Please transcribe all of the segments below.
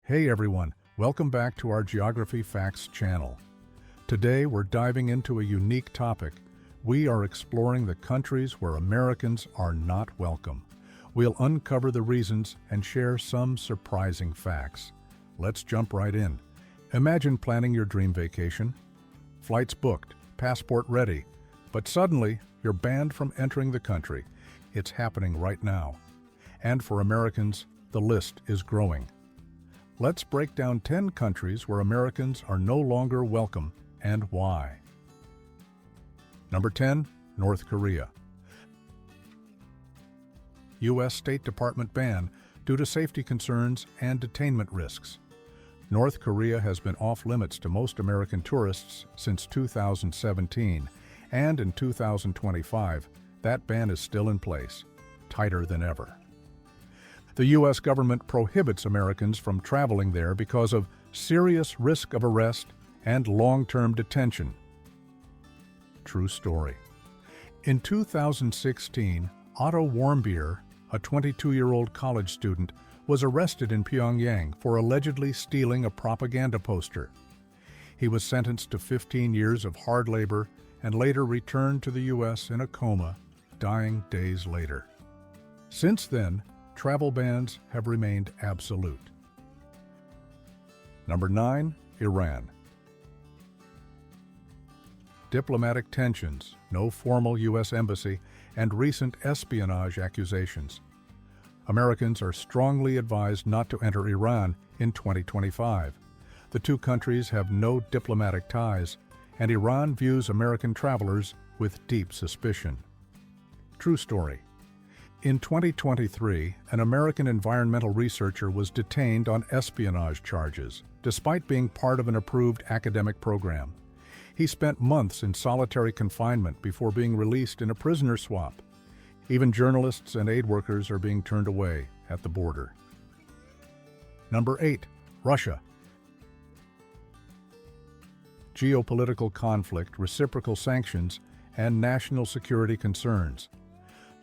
Hey everyone, welcome back to our Geography Facts channel. Today we're diving into a unique topic. We are exploring the countries where Americans are not welcome. We'll uncover the reasons and share some surprising facts. Let's jump right in. Imagine planning your dream vacation. Flights booked, passport ready, but suddenly you're banned from entering the country. It's happening right now. And for Americans, the list is growing. Let's break down 10 countries where Americans are no longer welcome and why. Number 10, North Korea. U.S. State Department ban due to safety concerns and detainment risks. North Korea has been off limits to most American tourists since 2017, and in 2025, that ban is still in place, tighter than ever. The U.S. government prohibits Americans from traveling there because of serious risk of arrest and long-term detention. True story. In 2016, Otto Warmbier, a 22-year-old college student, was arrested in Pyongyang for allegedly stealing a propaganda poster. He was sentenced to 15 years of hard labor and later returned to the U.S. in a coma, dying days later. Since then, travel bans have remained absolute. Number 9, Iran. Diplomatic tensions, no formal U.S. embassy, and recent espionage accusations. Americans are strongly advised not to enter Iran in 2025. The two countries have no diplomatic ties, and Iran views American travelers with deep suspicion. True story. In 2023, an American environmental researcher was detained on espionage charges, despite being part of an approved academic program. He spent months in solitary confinement before being released in a prisoner swap. Even journalists and aid workers are being turned away at the border. Number 8, Russia. Geopolitical conflict, reciprocal sanctions, and national security concerns.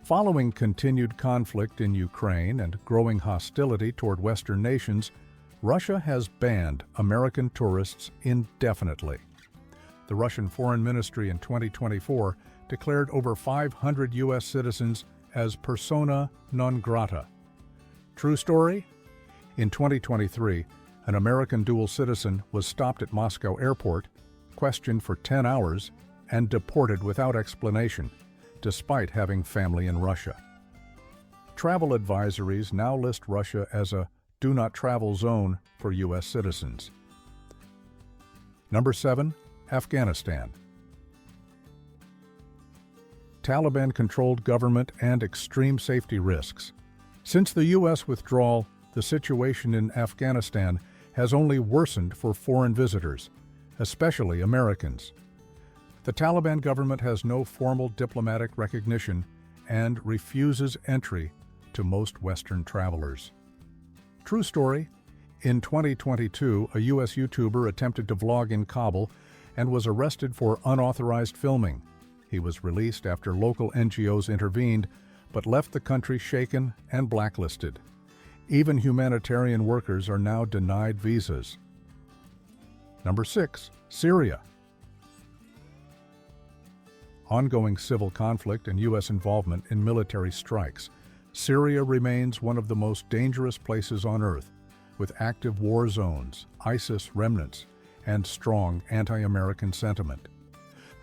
Following continued conflict in Ukraine and growing hostility toward Western nations, Russia has banned American tourists indefinitely. The Russian Foreign Ministry in 2024 declared over 500 U.S. citizens as persona non grata. True story? In 2023, an American dual citizen was stopped at Moscow airport, questioned for 10 hours, and deported without explanation, despite having family in Russia. Travel advisories now list Russia as a do not travel zone for U.S. citizens. Number 7, Afghanistan. Taliban-controlled government and extreme safety risks. Since the U.S. withdrawal, the situation in Afghanistan has only worsened for foreign visitors, especially Americans. The Taliban government has no formal diplomatic recognition and refuses entry to most Western travelers. True story. In 2022, a U.S. YouTuber attempted to vlog in Kabul and was arrested for unauthorized filming. He was released after local NGOs intervened, but left the country shaken and blacklisted. Even humanitarian workers are now denied visas. Number 6, Syria. Ongoing civil conflict and U.S. involvement in military strikes. Syria remains one of the most dangerous places on earth, with active war zones, ISIS remnants, and strong anti-American sentiment.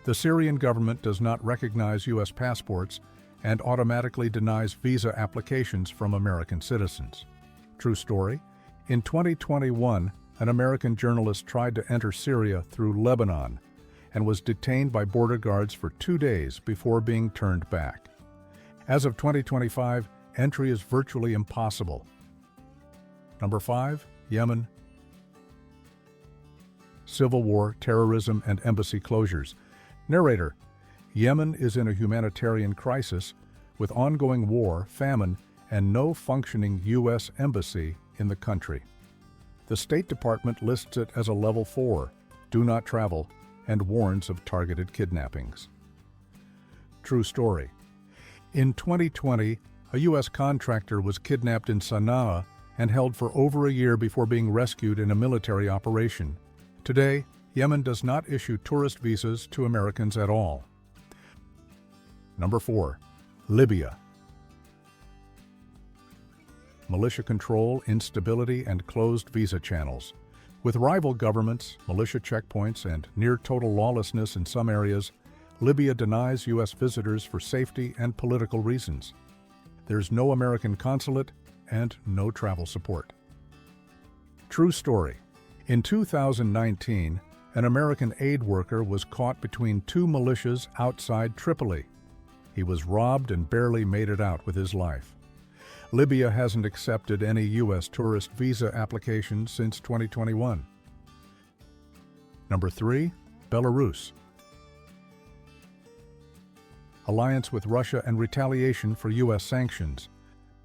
The Syrian government does not recognize U.S. passports and automatically denies visa applications from American citizens. True story. In 2021, an American journalist tried to enter Syria through Lebanon and was detained by border guards for 2 days before being turned back. As of 2025, entry is virtually impossible. Number 5, Yemen. Civil war, terrorism, and embassy closures. Narrator: Yemen is in a humanitarian crisis with ongoing war, famine, and no functioning U.S. embassy in the country. The State Department lists it as a level 4, do not travel, and warns of targeted kidnappings. True story. In 2020, a U.S. contractor was kidnapped in Sana'a and held for over a year before being rescued in a military operation. Today, Yemen does not issue tourist visas to Americans at all. Number 4. Libya. Militia control, instability, and closed visa channels. With rival governments, militia checkpoints, and near-total lawlessness in some areas, Libya denies U.S. visitors for safety and political reasons. There's no American consulate and no travel support. True story. In 2019, an American aid worker was caught between two militias outside Tripoli. He was robbed and barely made it out with his life. Libya hasn't accepted any U.S. tourist visa applications since 2021. Number 3. Belarus. Alliance with Russia and retaliation for U.S. sanctions.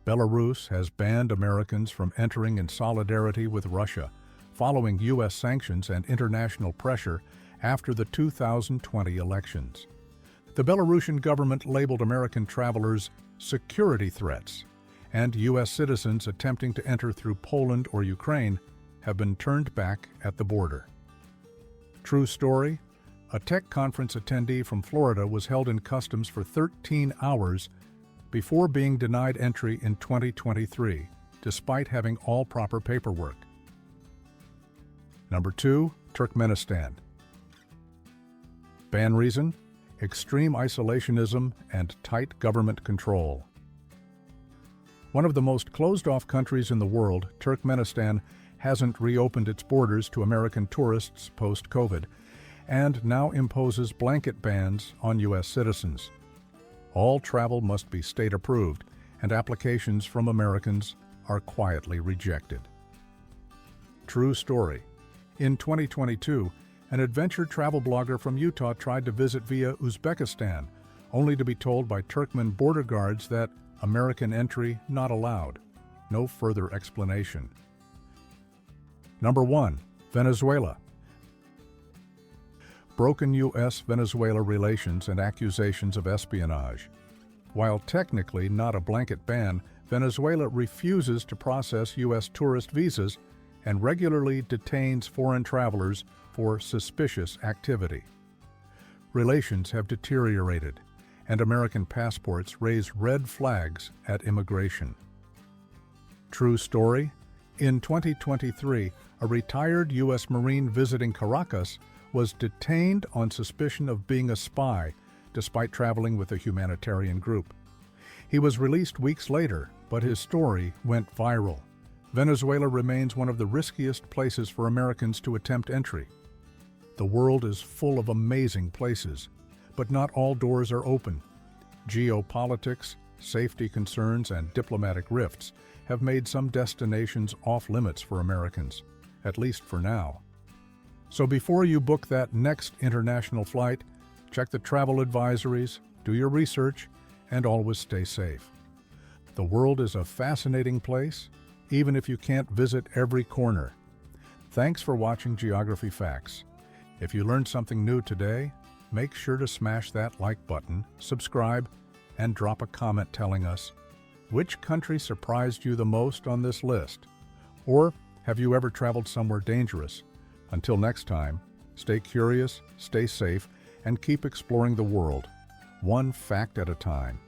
Belarus has banned Americans from entering in solidarity with Russia, following U.S. sanctions and international pressure after the 2020 elections. The Belarusian government labeled American travelers security threats, and U.S. citizens attempting to enter through Poland or Ukraine have been turned back at the border. True story. A tech conference attendee from Florida was held in customs for 13 hours before being denied entry in 2023, despite having all proper paperwork. Number 2. Turkmenistan. Ban reason: extreme isolationism and tight government control. One of the most closed-off countries in the world, Turkmenistan hasn't reopened its borders to American tourists post-COVID, and now imposes blanket bans on U.S. citizens. All travel must be state-approved, and applications from Americans are quietly rejected. True story. In 2022, an adventure travel blogger from Utah tried to visit via Uzbekistan, only to be told by Turkmen border guards that American entry not allowed. No further explanation. Number 1. Venezuela. Broken U.S.-Venezuela relations and accusations of espionage. While technically not a blanket ban, Venezuela refuses to process U.S. tourist visas and regularly detains foreign travelers for suspicious activity. Relations have deteriorated, and American passports raise red flags at immigration. True story. In 2023, a retired U.S. Marine visiting Caracas was detained on suspicion of being a spy, despite traveling with a humanitarian group. He was released weeks later, but his story went viral. Venezuela remains one of the riskiest places for Americans to attempt entry. The world is full of amazing places, but not all doors are open. Geopolitics, safety concerns, and diplomatic rifts have made some destinations off-limits for Americans, at least for now. So before you book that next international flight, check the travel advisories, do your research, and always stay safe. The world is a fascinating place, even if you can't visit every corner. Thanks for watching Geography Facts. If you learned something new today, make sure to smash that like button, subscribe, and drop a comment telling us which country surprised you the most on this list. Or have you ever traveled somewhere dangerous? Until next time, stay curious, stay safe, and keep exploring the world, one fact at a time.